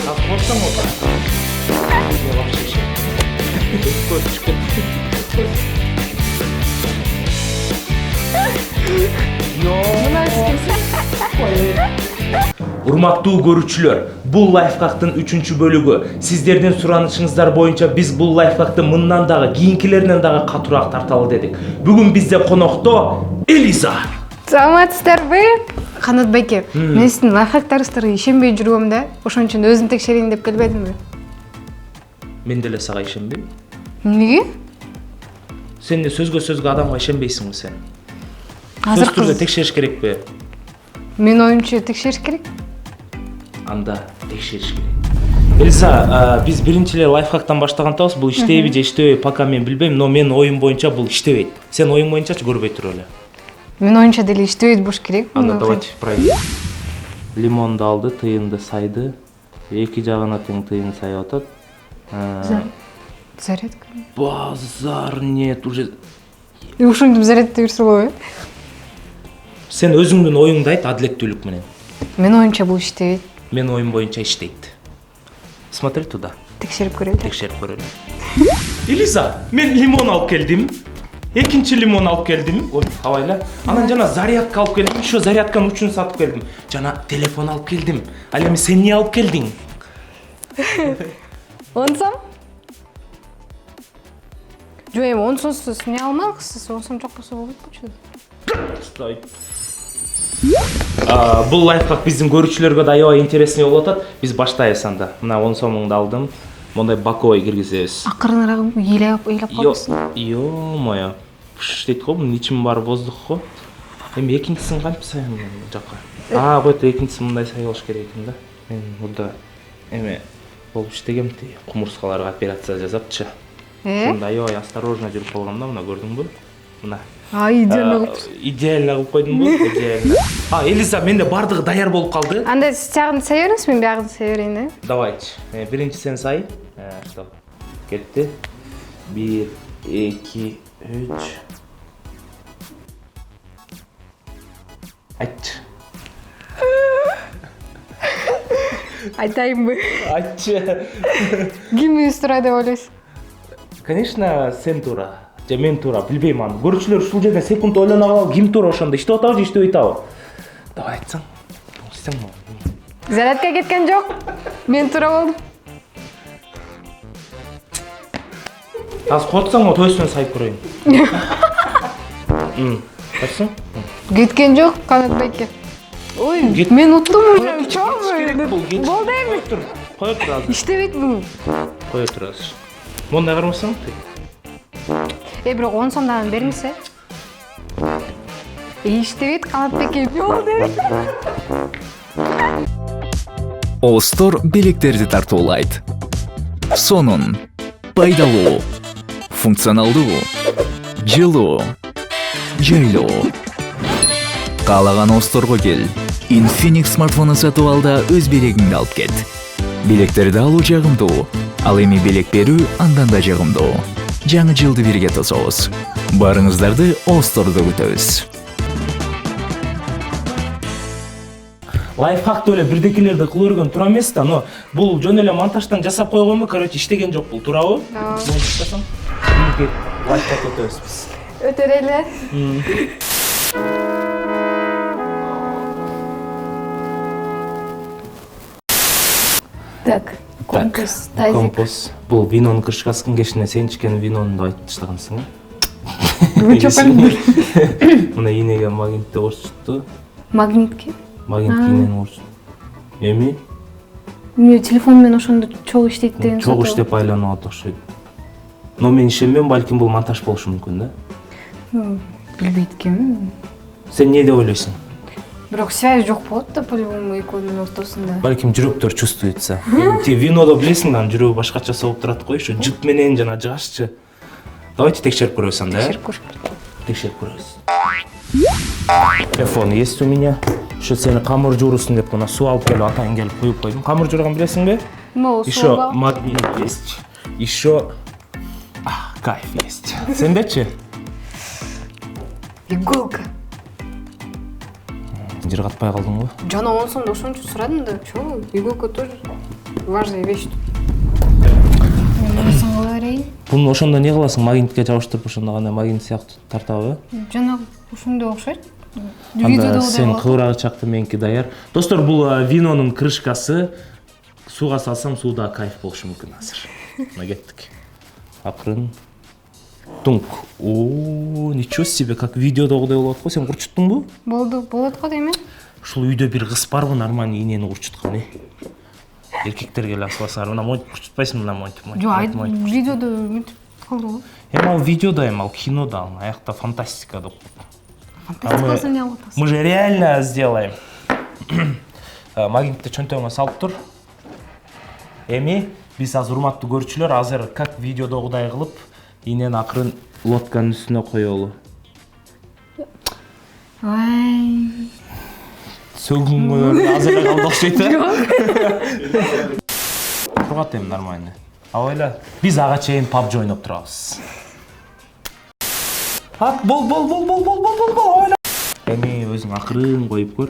Korksam o da. Yavaş yaşa. Koş çıkın. Урматтуу көрүүчүлөр, бул лайфхактын 3-бөлүгү. Сиздердин суранышыңыздар боюнча биз бул лайфхакты мындан дагы кийинкилеринен дагы катуураак тарталы дедик. Бүгүн бизде конокто Элиза. Саламатсыздарбы? Канат байке, мен сиздин лайфхактарыңыздарга ишенбей жүргөм да, ошон үчүн өзүм текшерейин деп келбедимби? Мен деле сага ишенбейм. Эмнеге? Сен де сөзгө адамга ишенбейсиңби сен? Сөз Азыр түрдө текшериш керекпи? Мен оюмча текшериш керек. Анда текшериш керек. Элиза, биз биринчи эле лайфхактан баштагантабыз. Бул иштейби же иштебейби пока мен билбейм, но менин оюм боюнча бул иштебейт. Сен оюң боюнчачы көрбөй туруп эле. Мен оюмча деле иштебейт болуш керек. Анда давайте проверим. Лимонду алды, тыйынды сайды. Эки жагына тең тыйын сайып атат. Зарядка. Базар нет уже. Ушинтип зарядтай берсе болобу? Сен өзүңдүн оюңду айт адилеттүүлүк менен. Мен оюмча бул иштебейт. Мен оюм боюнча иштейт. Смотри туда. Текшерип көрөлү. Текшерип көрөлү. Элиза, мен лимон алып келдим. Экинчи лимон алып келдим. Ой, абайла. Анан жана зарядка алып келдим. Ошо зарядканын учун сатып келдим. Жана телефон алып келдим. Ал эми сен эмне алып келдиң? Онсам? Жо эми онсонсуз эмне алмаксыз, онсом жок болсо болбойт болчу. Бул лайфхак биздин көрүүчүлөргө да аябай интересный болуп атат. Биз баштайбыз анда. Мына 10 сомуңду алдым. Мондай баковой киргизебиз. Акырыныраак ыйлап калыпсың. Ё-моё. Дейт го, мунун ичинин баары воздух го. Эми экинчисин кантип сайам мен жака? Койт, экинчиси мындай сайылыш керек экен да. Мен мурда эме болуп иштегем, кумурскаларга операция жасапчы. Сонда аябай осторожно жүрүп калгам да, мына көрдүңбү? Мына. Идеально кылыпсың. Идеально кылып койдумбу? Идеально. Элиза, менде бардыгы даяр болуп калды. Анда сиз жагын сая бериңиз, мен биягын сая берейин, да? Давайте. Биринчи сен сай. Что? Кетти. 1, 2, 3. Айтчы. Айтайынбы? Айтчы. Ким өз тура деп ойлойсуң? Конечно, сен тура. Же мен тура, билбейм аны. Көрүүчүлөр ушул жерден секунд ойлоно калып, ким тура ошондо иштеп атабы же иштебей атабы? Давай айтсаң. Айтсаң. Зарядка кеткен жок. Мен тура болдум. Азыр корксоң, төсүнөн сайып көрөйүн. Кайсың? Кеткен жок, Канат байке. Ой, мен уттум уже. Болду эми. Кое тур азыр. Иштебейт бул. Кое тур азыр. Мондай кармасаң? Бирок 10 сомдон бериңиз. Иштебейт, Канат байке. Болду эми. Остор билектерди тартуулайт. Сонун, пайдалуу, функционалдуу, жылуу, жайлуу. Каалаган Осторго кел. Infinix смартфону сатып ал да өз билегиңди алып кет. Билектерди алуу жагымдуу, ал эми билек берүү андан да жагымдуу. Жаңы жылды бирге тособуз. Барыңыздарды Остордо күтөбүз. Лайфхакты эле бирдекелерди кыла берген туура эмес да, но бул жөн эле монтаждан жасап койгонбу, короче, иштеген жок бул, туурабы? Монтаждасаң, лайфхак өтөбүз биз. Өтөр эле. Так, компост, тазик. Компост. Бул винонун крышкасын кешине сен ичкен винонду айтып таштагансың, Мына ийнеге магнитти орчутту. Магнитке? Магнит ийнени орчутту. Эми? Мен телефон менен ошондо чогуу иштейт деген. Чогуу иштеп айланып атат окшойт. Но мен ишенбейм, балким бул монтаж болушу мүмкүн да. Билбейт экенмин. Сен эмне деп ойлойсуң? Бирок связь жок болот да, по-любому экөөнүн ортосунда. Балким жүрөктөр чувствуется. Ти винодо билесиң да, жүрөгү башкача соғып турат го, ошо жыт менен жана жашчы. Давайте текшерип көрөбүз анда. Текшерип көрөбүз. Телефон есть у меня. Ошо сени камыр жуурусун деп мына суу алып келип атайын келип коюп койдум. Камыр жууган билесиңби? Еще магнит есть. Еще кайф есть. Сендечи? Иголка. Жыргатпай калдың го? Жана 10 сомдо ошон үчүн сурадым да. Чо, иголка тоже. важный вещь. Нерсең кыла берейин? Буну ошондо не кыласың? Магнитке жабыштырып ошондо кандай магнит сыяктуу тартабы? Жана ушундай окшойт. Анда сен кыбырагычакты меники даяр. Достор, бул винонун крышкасы. Сууга салсам сууда кайф болушу мүмкүн азыр. Мына кеттик. Акырын. Тунк. О, ничего себе, как видеодогудай болот го. Сен курчуттуңбу? Болду, болот го дейм. Ушул үйдө бир кыз барбы нормальный инени курчуткан, Эркектерге эле асыласар. Мына монтип курчутпайсыңбы, мына монтип. Жок, видеодо мынтип калды го. Эми ал видеодо, эми ал кинодо, аякта фантастика деп. Фантастикасын не алып атасың? Мы же реально сделаем. Магнитти чөнтөгүңө салып тур. Эми биз азыр урматтуу көрүүчүлөр, азыр как видеодогудай кылып, инени акырын лодканын үстүнө коелу. Ай. Сөгүнгөнөр азыр эле калды окшойт. Тургат эми нормально. Абайла, биз ага чейин PUBG ойноп турабыз. Бол. Абайла. Эми өзүң акырын коюп көр.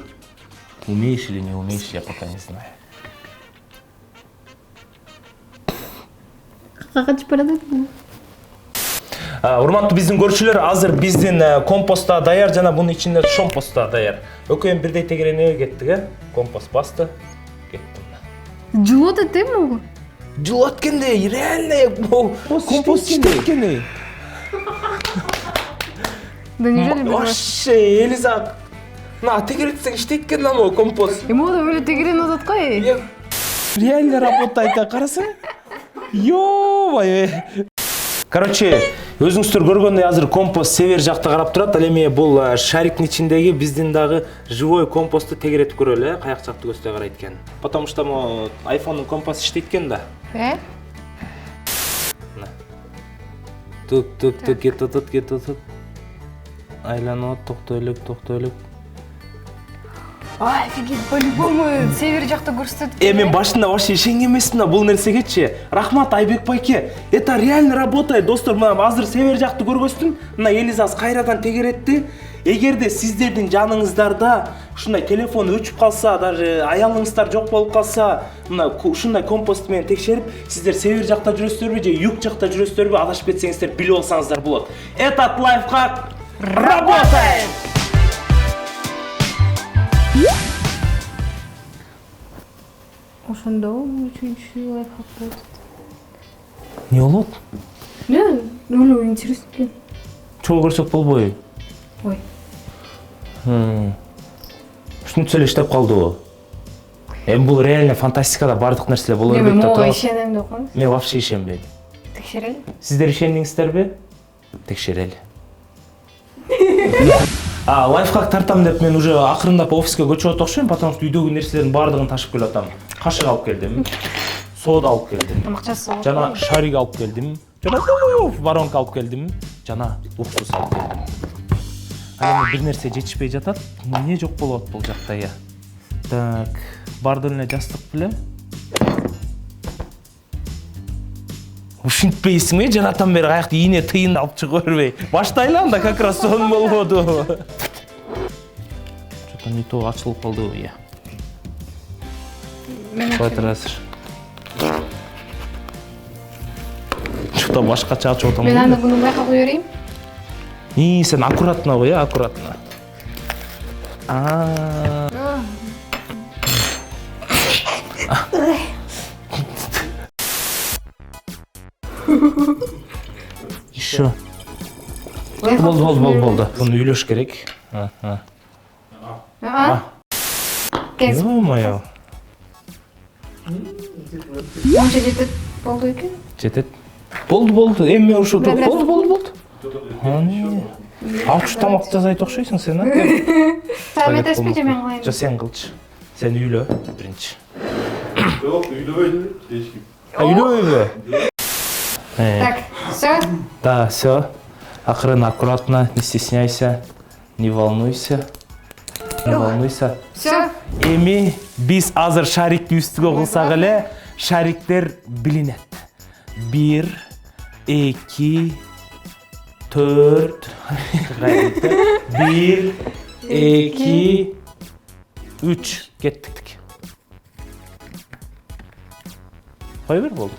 Умеешь или не умеешь, я пока не знаю. Качып барат. Урматтуу биздин көрүүчүлөр, азыр биздин компост да даяр жана бунун ичинде шомпост да даяр. Экөөм бирдей тегерене кеттик, Компост басты. Кеттим. Жылот этем го? Жылот кенде, реально компост иштеткени. Да неужели без вас? Вообще, Элиза. На, тегеретсең иштейт аны компост. Эми ода өлө тегерен атат го. Реально работает, карасаң. Ё-моё. Короче, өзүңүздөр көргөндөй азыр компост север жакта карап турат. Ал эми бул шариктин ичиндеги биздин дагы живой компосту тегеретип көрөлү, каяк жакты көздөй карайт экен. Потому что мо айфондун компосту иштейт экен да. Тук кетет. Айланып, токтойлуп. Ай, офигеть, по-любому север жакта көрсөтүп. Мен башында вообще ишенген эмесмин бул нерсегечи. Рахмат Айбек байке. Это реально работает, достор. Мына азыр север жакты көргөстүм. Мына Элизас кайрадан тегеретти. Эгерде сиздердин жаныңыздарда ушундай телефон өчүп калса, даже аялыңыздар жок болуп калса, мына ушундай компост менен текшерип, сиздер север жакта жүрөсүздөр же юг жакта жүрөсүздөр адашып кетсеңиздер билип алсаңыздар болот. Этот лайфхак работает! Ошондо үчүнчү лайфхак болот. Не болот? Өлө интересно экен. Чогуу көрсөк болбойбу? Ой. Ушинтип эле иштеп калдыбы? Эми бул реально фантастикада бардык нерселер боло бербейт да. Мен мага ишенем деп коем. Мен вообще ишенбейм. Текшерели. Сиздер ишендиңиздерби? Текшерели. Лайфхак тартам деп мен уже акырындап офиске көчүп окшойм, потому что үйдөгү нерселердин баардыгын ташып келип атам. Кашык алып келдим, сода алып келдим. Тамакчасы. Жана шарик алып келдим. Жана воронка алып келдим. Жана уксус алып келдим. Ал эми бир нерсе жетишпей жатат. Эмне жок болот бул жакта я? Так, бардыр эле жастык беле. Ушинтпейсиңби? Жанатан бери каякта ийне тыйын алып чыга бербей. Баштайлы анда как раз сон болбоду. Что-то не то ачылып калдыбы я. Батыр азыр. Что-то башкача ачып атам. Мен аны буну байкап кое берейин. Сен аккуратно кой, аккуратно. Еще. Болду. Буну үйлөш керек. Ё-моё. Канча жетет болду экен? Жетет. Болду. Эми ушул болду. Ачуу тамак жасайт окшойсуң сен, Сен эмеспи же мен кылайын? Жо сен кылчы. Сен үйлө биринчи. Жок, үйлөбөйдү эч ким. Үйлөбөйбү? Так, всё. Да, всё. Акырын, аккуратно, не стесняйся, не волнуйся. Всё. Эми биз азыр шарикти үстүгө кылсак эле, шариктер билинет. 1, 2, 4. 1, 2, 3. Кеттик. Кой бер болду.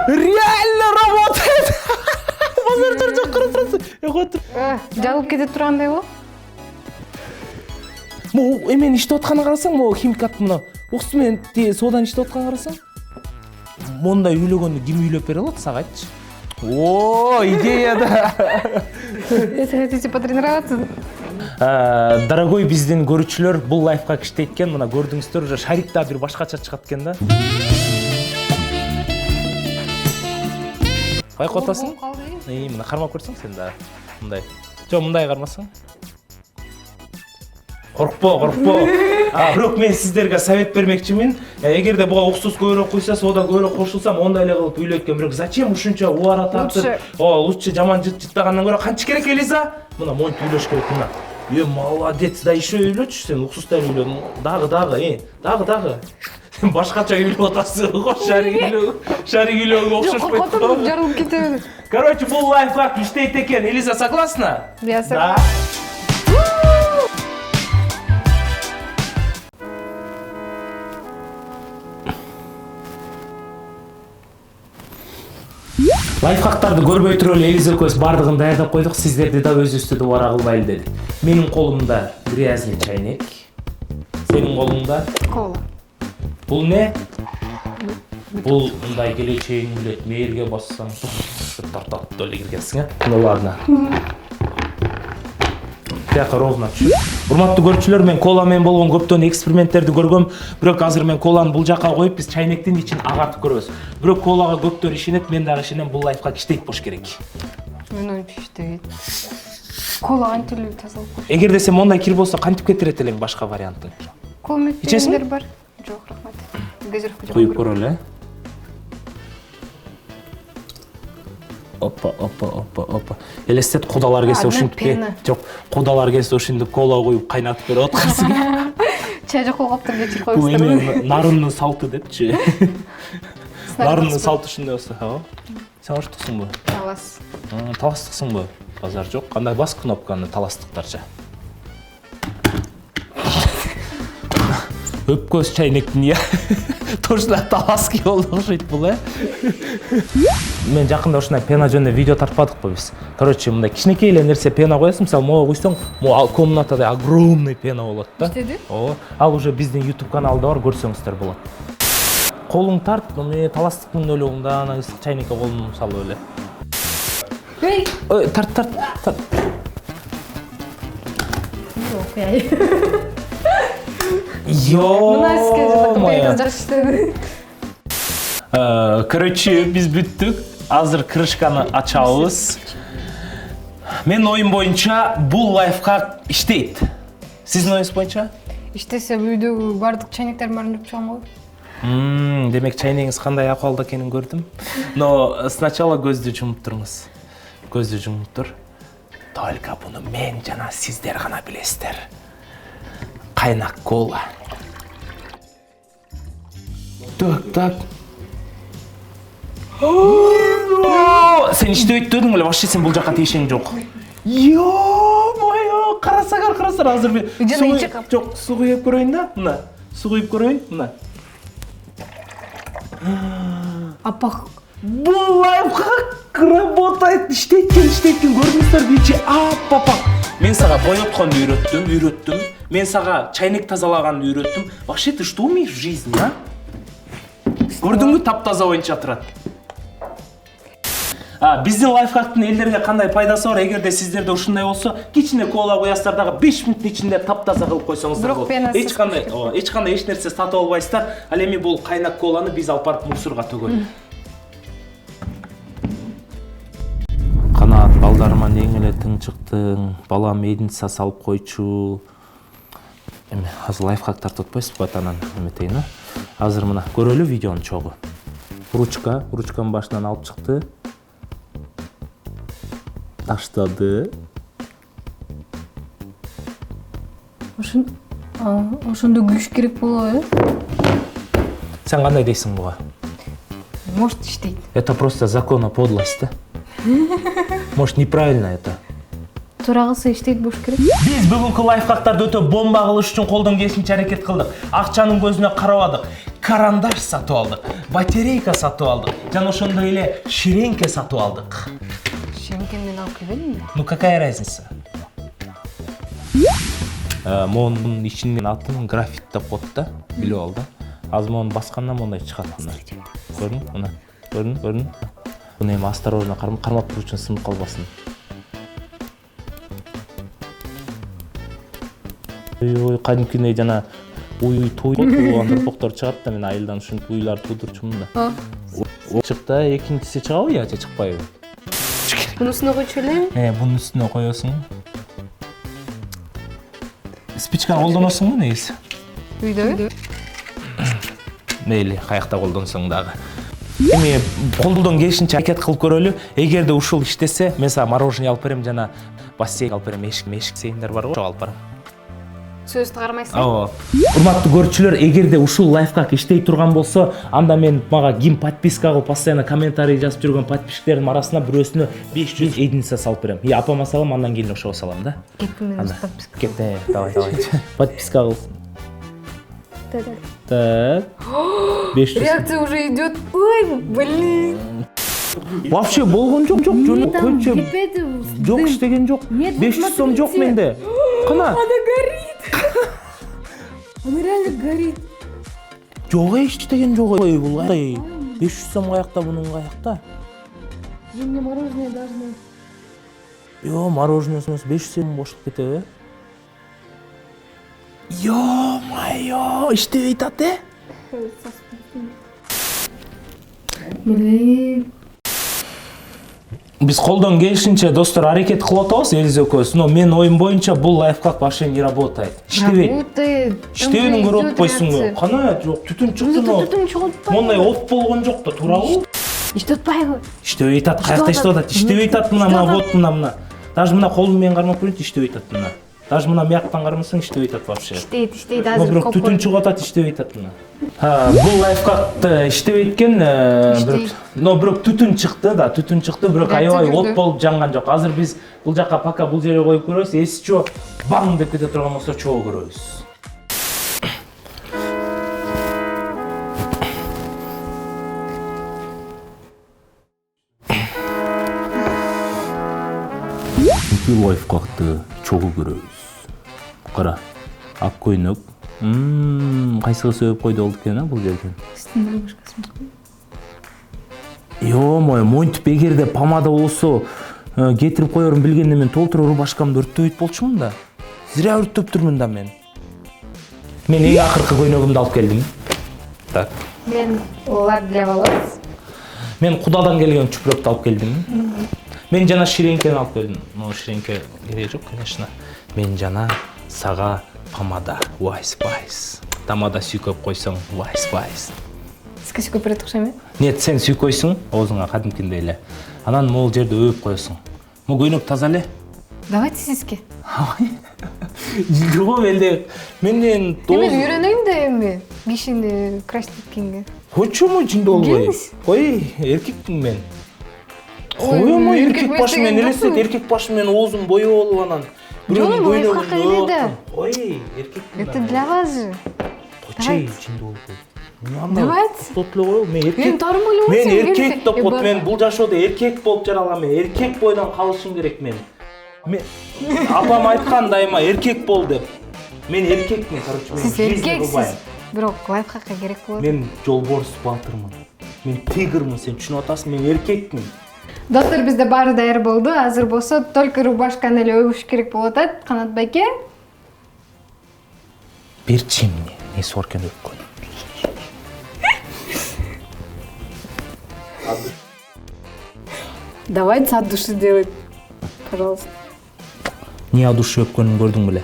Реально работает. Базар жок карасың. Отур. Жалып кетип тургандай болуп. Могу эмен иштеп атканын карасаң, могу химикат мына оксу менен соодан иштеп атканын карасаң. Мондай үйлөгөндү ким үйлөп бере алат сага айтчы? О, идея да. Хотите потренироваться? Дорогой биздин көрүүчүлөр, бул лайфхак иштейт экен. Мына көрдүңүздөр, уже шарик да бир башкача чыгат экен да. Байкап атасың? Мына кармап көрсөң сен да. Мындай. Жок, мындай кармасаң. Коркпо. Бирок мен сиздерге совет бермекчимин. Эгерде буга уксус көбүрөөк куйса, сода көбүрөөк кошулсам, ондай эле кылып үйлөйт экен. Бирок зачем ушунча убара тартып? Лучше жаман жыттагандан көрө канча керек Элиза? Мына монтип үйлөш керек мына. Молодец, да еще үйлөчү сен, уксустан үйлөдүң. Дагы. Сен башкача үйлөп атасың го, шарик үйлөгөнгө окшошпойт. Котуруп жарылып кетеби. Короче, бул лайфхак иштейт экен. Элиза, согласна? Я Да. Лайфхактарды көрбөй туруп эле Элиза экөөбүз бардыгын даярдап койдук. Сиздерди да өзүбүздү убара кылбайлы дедик. Менин колумда грязный чайник. Сенин колуңда Кола. бул не? Бул мындай келечегиң билет, мээрге бассаң, тартат эле киргенсиң, Ну ладно. Тияка ровно түшүп. Урматтуу көрүүчүлөр, мен кола менен болгон көптөн эксперименттерди көргөм. Бирок азыр мен коланы бул жака коюп, биз чайнектин ичин агартып көрөбүз. Бирок колага көптөр ишенет, мен дагы ишенем, бул лайфхак иштейт болуш керек. Мен ойымча иштейт. Кола кантип тазалап коюш. Эгерде сен мондай кир болсо кантип кетирет элең башка вариантың? Кола Ичесиңби? бар. Жок, рахмат. Газировка жок. Коюп көрөлү. Опа. Элестет, кудалар келсе ушинтип, жок, кудалар келсе ушинтип кола коюп кайнатып берип аткансың. Чай жок калыптыр, кечирип Бул коюңуздар. эми нарынын салты депчи. Нарынын салты ушундай болсо, сен оштуксуңбу? Талас. Таластыксыңбы? Базар жок. Кандай бас кнопканы таластыктарча. Өпкөз чайнектин я. Точно таласки болду окшойт бул, Мен жакында ушундай пена жөнүндө видео тартпадыкпы биз. Короче, мындай кичинекей эле нерсе пена коесуң, мисалы, могу куйсаң, могу комнатада огромный пена болот да. Иштеди? Ал уже биздин YouTube каналда бар, көрсөңүздөр болот. Колуң тарт, мен таластыктын өлөгүндө ана ысык чайнекке колумду салып эле. Ой, тарт. Жок, яй. Короче, биз бүттүк. Азыр крышканы ачабыз. Мен оюм боюнча бул лайфхак иштейт. Сиздин оюңуз боюнча? Иштесе үйдөгү бардык чайнектердин баарын жууп чыгам го. Демек чайнегиңиз кандай акыбалда экенин көрдүм. Но сначала көздү жумуп туруңуз. Көздү жумуп тур. Только буну мен жана сиздер гана билесиздер. Кайнак кола. Так. Сен иштебейт дедиң эле, вообще сен бул жака тийишиң жок. Ё-моё, карасаңар, азыр мен суу куюп көрөйүн да, мына. Суу куюп көрөйүн, мына. Апак. Бул лайфхак работает, иштейт, көрдүңүздөр бичи аппапак. Мен сага боётконду үйрөттүм. Мен сага чайнек тазалаганды үйрөттүм. Вообще ты что умеешь в жизни, а? Көрдүңбү, таптаза боюнча турат. Биздин лайфхактын элдерге кандай пайдасы бар? Эгерде сиздерде ушундай болсо, кичине кола куясыздар дагы 5 мүнөттүн ичинде таптаза кылып койсоңуздар болот. Эч кандай эч нерсе сатып албайсыздар. Ал эми бул кайнак коланы биз алып барып мусорго төгөлү. Канат, балдарыма нең эле тыңчыктың, балам мединица салып койчу. Эми азыр лайфхактар тотпойсузбу, атанан эметейин, Азыр мына көрөлү видеонун чогу. Ручканын башынан алып чыкты. Таштады. Ошондо күч керек болобу, Сен кандай дейсиң буга? Может, иштейт. Это просто закон о подлости. Может, неправильно это. Туура кылса иштейт болуш керек. Биз бүгүнкү лайфхактарды өтө бомба кылыш үчүн колдон келишинче аракет кылдык. Акчанын көзүнө карабадык. карандаш сатып алдык, батарейка сатып алдык, жана ошондой эле ширенке сатып алдык. Ширенкени мен алып келбедимби? Ну какая разница? Монун ичинин атын графит деп коет да, билип ал да. Азыр мону басканда мондай чыгат мына. Көрдүң? Мына. Көрдүң? Буну эми осторожно кармап туруш үчүн сынып калбасын. Ой, кадимкидей жана уй андырпоктор чыгат да, мен айылдан ушинтип уйларды туудурчумун да. Чыкты, экинчиси чыгабы же чыкпайбы? Bunun üstüne koyup эле? Bunun üstüne koyuyorsun. Спичка колдоносуңбу негизи? Үйдө. Мейли, каякта колдонсоң дагы. Эми колдон келишинче аракет кылып көрөлү. Эгерде ушул иштесе, мен сага мороженое алып берем жана бассейн алып берем, мешик сейиндер бар го, ошого алып барам. Сөздү кармайсың? Ооба. Урматтуу көрүүчүлөр, эгерде ушул лайфхак иштей турган болсо, анда мен мага ким подписка кылып, постоянно комментарий жазып жүргөн подписчиктердин арасына бирөөсүнө 500 единица салып берем. И апама салам, андан кийин ошого салам да. Кеттим мен подписка. Кетте, давай. Подписка кылсын. Так. 500. Реакция уже идет. Ой, блин. Вообще болгон жок, койчу. Жок иштеген жок. 500 сом жок менде. Кана? Она горит. Она реально горит. Жок иштеген жок ой бул. 500 сом каякта, бунун каякта? Мне мороженое должно. Йо, мороженое 500 сом бошуп кетеби? Ё-моё, иштебей атат, Блин. Биз колдон келишинче достор аракет кылып атабыз элиз экөөбүз, но менин оюм боюнча бул лайфхак вообще не работает. Иштебейт. Иштебейин көрүп атпайсыңбы? Кана жок, түтүн чыкты. Түтүн чыгып атпайбы? Мондай от болгон жок да, туурабы? Иштеп атпайбы? Иштебей атат, каякта иштеп атат? Иштебей атат мына вот мына. Даже мына колум менен кармап көрүнчү, иштебей атат мына. Даже мына мияктан кармасаң иштебей атат вообще. Иштейт, Но азыр бирок түтүн чыгып атат, иштебей атат мына. Бул лайфхакты иштебей экен, но бирок түтүн чыкты да, бирок аябай от болуп жанган жок. Азыр биз бул жакка пока бул жерге коюп көрөбүз, эси чоо баң деп кете турган болсо чоо көрөбүз. Бул лайфхакты чоо көрөбүз. Кара, ак көйнөк. Кайсыга сөйүп койду болду экен, бул жерден? Ё-моё, монтип эгерде помада болсо, кетирип коерун билгенде мен толтура рубашкамды өрттөбөйт болчумун да. Зря өрттөптүрмүн да мен. Мен эң акыркы көйнөгүмдү алып келдим. Так. Мен олар для волос. Мен кудадан келген чүпрөктү алып келдим. Мен жана ширенкени алып келдим. Но ширенке кереги жок, конечно. Мен жана сага помада White Spice. Тамада сүйкөп койсоң White Spice. Сизге сүйкөп берет окшойм, Нет, сен сүйкөйсүң, оозуңа кадимкиндей эле. Анан могул жерде өбүп коесуң. Могу көйнөк таза эле. Давайте сизге. Жок, менден Мен үйрөнөйм да эми кишини красить эткенге. Почему жинде болбой? Ой, эркекмин мен. Коймо эркек башы менен элестет, эркек башы менен оозум боёп болуп анан. Жок, лайфхак эле да. Ой, эркекмин. Это для вас же. Почей жинде болбой. Давайте. Тотло коел, мен эркек. Мен тормолуп Мен эркек деп коет, мен бул жашоодо эркек болуп жаралгам, мен эркек бойдон калышым керек мен. Мен апам айткан дайыма эркек бол деп. Мен эркекмин, короче, мен. Сиз эркексиз. Бирок лайфхакка керек болот. Мен жолборс баатырмын. Мен тигрмын, сен түшүнүп атасың, мен эркекмин. Достор, бизде баары даяр болду. Азыр болсо только рубашканы эле өбүш керек болуп атат. Канат байке. Берчи эмне, несі бар екен өпкөн. Давайте от души делать, пожалуйста. Не от души өпкөнүн көрдүң беле?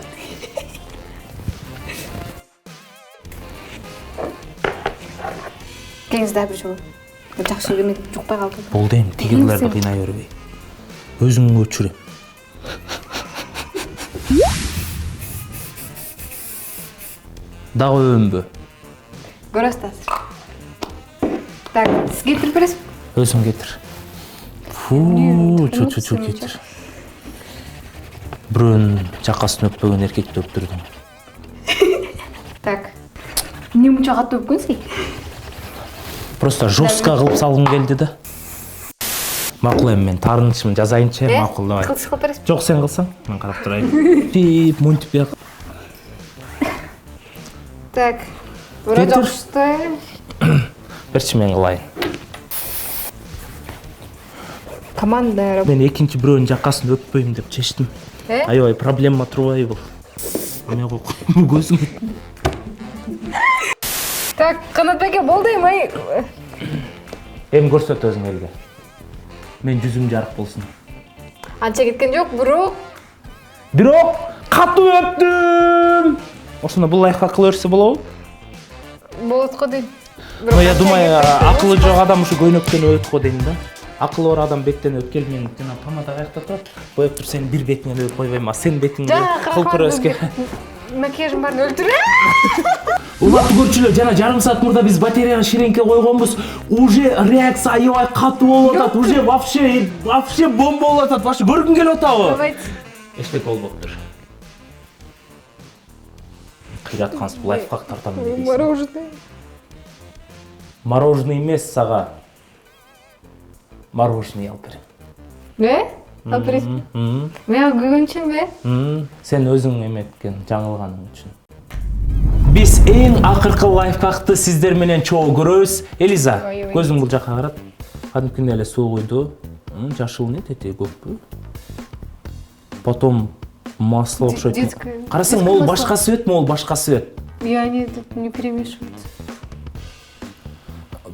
Келиңиз дагы бир жолу. Жакшы эмне жукпай калды. Болду эми, тигирлерди кыйнай бербей. Өзүңгө өчүрө. Дагы өбүмбү? Көрөсүз азыр. Так, сиз кетирип бересизби? Өзүң кетир. Фу, чу кетир. Бирөөнүн жакасын өппөгөн эркекти өптүрдүң. Так. эмне мынча катуу болуп кетсең? Просто жестко кылып салгым келди да. Макул эми мен таарынычымды жазайынчы, макул давай. Кылсыз кылып бересиз? Жок, сен кылсаң, мен карап турайын. Тип, мынтип бияк. Так. Вроде Кетир. окштой. Берчи мен кылайын. Командная работа. Мен экинчи бирөөнүн жакасын өппөйм деп чечтим. Аябай проблема турбайбы бул? Эме кой, көзүң. Так, Канатбек болду эми. Эми көрсөт өзүң элге. Мен жүзүм жарык болсун. Анча кеткен жок, Бирок катуу өттүм. Ошондо бул лайфхак кыла берсе болобу? болот го дейм. Но я думаю, акылы жок адам ушу көйнөктөн өтөт го дейм да. Акылы бар адам беттен өткел, мен жана помада каякта турат. Боеп тур, сен бир бетиңен өп койбойм, а сен бетиңди кылтыр өскө. Макияжым барын өлтүрө. Урматтуу көрүүчүлөр, жана жарым саат мурда биз батареяга ширеңке койгонбуз. Уже реакция аябай катуу болуп атат. Уже вообще бомба болуп атат. Вообще көргүң келип атабы? Давайте. Эчтеке болбоптур. Кыйраткансыз лайфхак тартамын дейсиң. Мороженое. Мороженое эмес сага. Мороженое алып берем. Алып бересиз. Мен көгөнчүмбү? Сен өзүң эметкен, жаңылганың үчүн. Биз эң акыркы лайфхакты сиздер менен чогуу көрөбүз. Элиза, көзүң бул жака карат. Кадимкидей эле суу куйду. Жашыл не тете көкпү. Потом масло окшойт. Карасаң, могул башка цвет, могул башка цвет. Я не перемешиваются.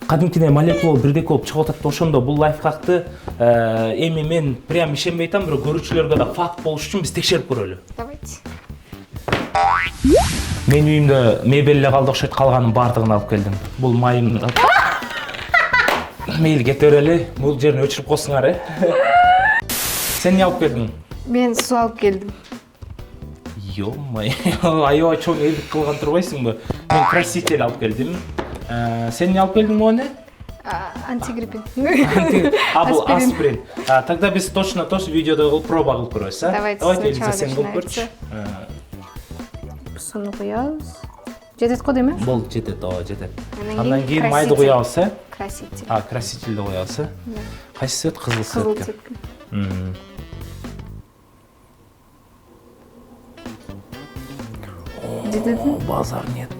Кадимкидей молекула бирдек болуп чыгып атат. Ошондо бул лайфхакты эми мен прям ишенбей атам, бирок көрүүчүлөргө да факт болуш үчүн биз текшерип көрөлү. Давайте. Мен үйүмдө мебель эле калды окшойт, калганын баардыгын алып келдим. Бул майым. Мейли кете берели, бул жерин өчүрүп койсуңар, Сен эмне алып келдиң? Мен суу алып келдим. Ё-май, аябай чоң элдик кылган турбайсыңбы? Мен краситель алып келдим. Сен эмне алып келдиң мону? Антигриппин. Бул аспирин. Тогда биз точно видеодо проба кылып көрөбүз, Давайте Элиза, сен кылып көрчү. Суну куябыз. Жетет го дейм, Болду, жетет, жетет. Андан кийин майды куябыз, Краситель. Красительди куябыз, Кайсы цвет? Кызыл цветке. Жетет. Базар нет.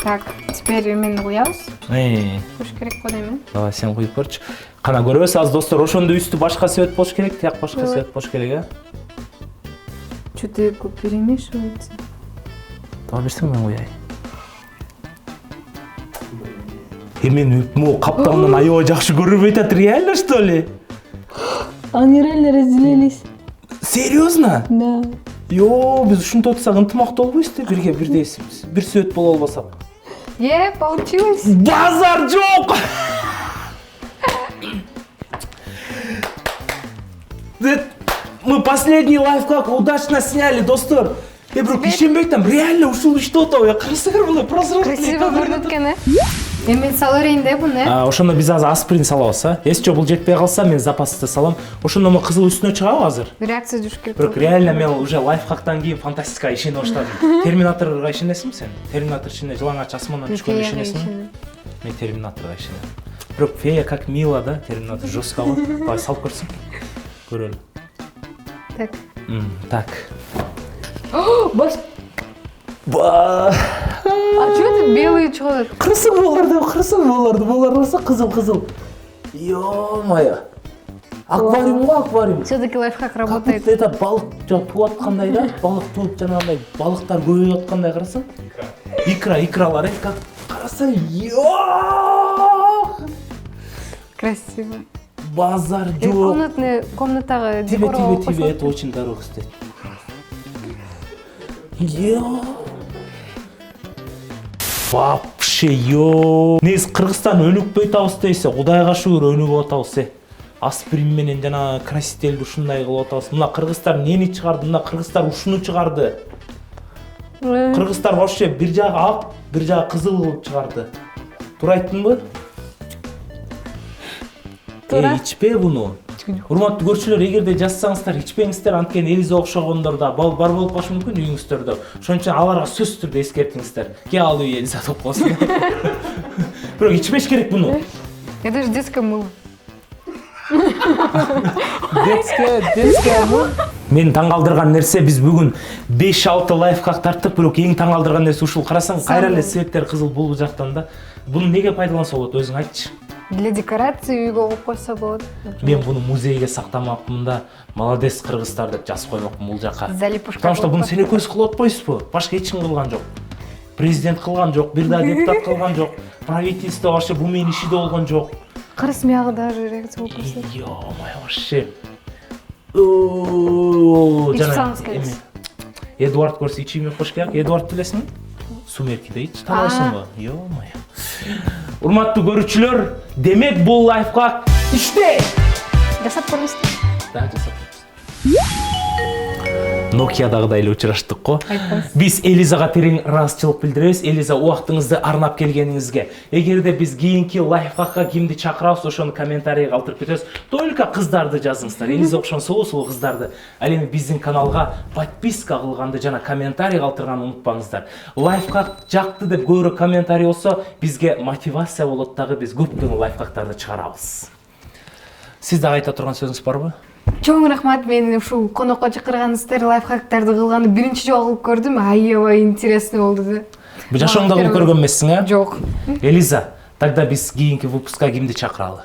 Так, теперь эмени куябыз. Куш керек го дейм. Давай, сен куюп көрчү. Кана көрөбүз аз достор, ошондо үстү башка цвет болуш керек, тияк башка цвет болуш керек, Что-то көп перемешивается. Таба берсең мен куяйын. Мен могу капталынан аябай жакшы көрүп атат, реально что ли? Они реально разделились. Серьезно? Да. Йоо, биз ушинтип атсак ынтымактуу болбойбуз да, бирге бирдейсиз. Бир цвет боло албасак. Получилось. Базар жок! Мы последний лайфхак удачно сняли, достор. Бирок ишенбей атам, реально ушул иштеп атабы? Карасаңар, мына прозрачный. Красиво көрүнөт экен, Мен сала берейин да буну, Ошондо биз азыр аспирин салабыз, Эс жок бул жетпей калса, мен запасты салам. Ошондо мо кызыл үстүнө чыгабы азыр? Реакция жүрүш керек. Бирок реально мен уже лайфхактан кийин фантастикага ишене баштадым. Терминаторго ишенесиңби сен? Терминатор ичинде жылаңач асмандан түшкөнгө ишенесиңби? Мен терминаторго ишенем. Бирок фея как мило, да? Терминатор жестко го. Давай салып көрсөң. Көрөлү. Так. Так. Баш. А чё это белый чёрт? Кырсың боларды, булар болсо кызыл. Ё-моё. Аквариум го, аквариум. Все-таки лайфхак работает. Это балык туып аткандай да, балык туып жанагындай балыктар көбөйүп аткандай карасаң. Икралар, как карасаң. Ё! Красиво. Базар жок. Комнатага декор Тебе, это очень дорого стоит. Ё! Вообще, Негизи Кыргызстан өнүкпөй атабыз дейсе, Кудайга шүгүр өнүгүп атабыз. Аспирин менен жана красительди ушундай кылып атабыз. Мына кыргыздар нени чыгарды? Мына кыргыздар ушуну чыгарды. Кыргыздар вообще бир жагы ак, бир жагы кызыл кылып чыгарды. Туура айттымбы? Ичпе буну. Урматтуу көрчүлөр, эгерде жазсаңыздар, ичпеңиздер, анткени Элиза окшогондор да бар болуп калышы мүмкүн үйүңүздөрдө. Ошон үчүн аларга сөзсүз түрдө эскертиңиздер. Ке ал үй Элиза деп калсын. Бирок ичпеш керек муну. Это же детское мыло. Детское мыло. Мени таң калтырган нерсе, биз бүгүн 5-6 лайфхак тарттык, бирок эң таң калтырган нерсе ушул. Карасаң, кайра эле светтер кызыл бул жактан да. Буну неге пайдаланса болот, өзүң айтчы. Для декорации үйгө коюп койсо болот. Мен буну музейге сактамакмын да, молодец кыргыздар деп жазып коймокмун бул жака. Залипушка. Потому что буну сен экөөбүз кылып атпайбызбы? Башка эч ким кылган жок. Президент кылган жок, бир да депутат кылган жок. Правительство вообще бу менин ишиде болгон жок. Кырыс мягы даже реакция болуп көрсөт. Ё-моё, вообще. Ичсаңыз келет. Эдуард көрсө ичиме кош керек. Эдуард билесиңби? Сумеркиде ич, таанайсыңбы? Ё-моё. Урматтуу көрүүчүлөр, демек бул лайфхак иште. Жасап көрүңүздөр. Да, жасап көрүңүз. Nokia'дагыдай эле учураштык го. Биз Элизага терең ыраазычылык билдиребиз. Элиза, убактыңызды арнап келгениңизге. Эгерде биз кийинки лайфхакка кимди чакырабыз, ошону комментарийге калтырып кетебиз. Только кыздарды жазыңыздар. Элиза окшон сулуу кыздарды. Ал эми биздин каналга подписка кылганды жана комментарий калтырганды унутпаңыздар. Лайфхак жакты деп көбүрөөк комментарий болсо, бизге мотивация болот дагы, биз көптөгөн лайфхактарды чыгарабыз. Сиз дагы айта турган сөзүңүз барбы? Чоң рахмат, мен ушул конокко чакырганыңыздар, лайфхактарды кылганды биринчи жолу кылып көрдүм. Аябай интересный болду да. Бу жашооңдо кылып көргөн эмессиң, а? Жок. Элиза, тогда биз кийинки выпуска кимди чакыралы?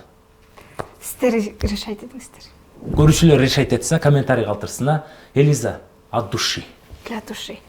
Сиздер решать этиңиздер. Көрүүчүлөр решать этсин, комментарий калтырсын, а? Элиза, от души. Для души.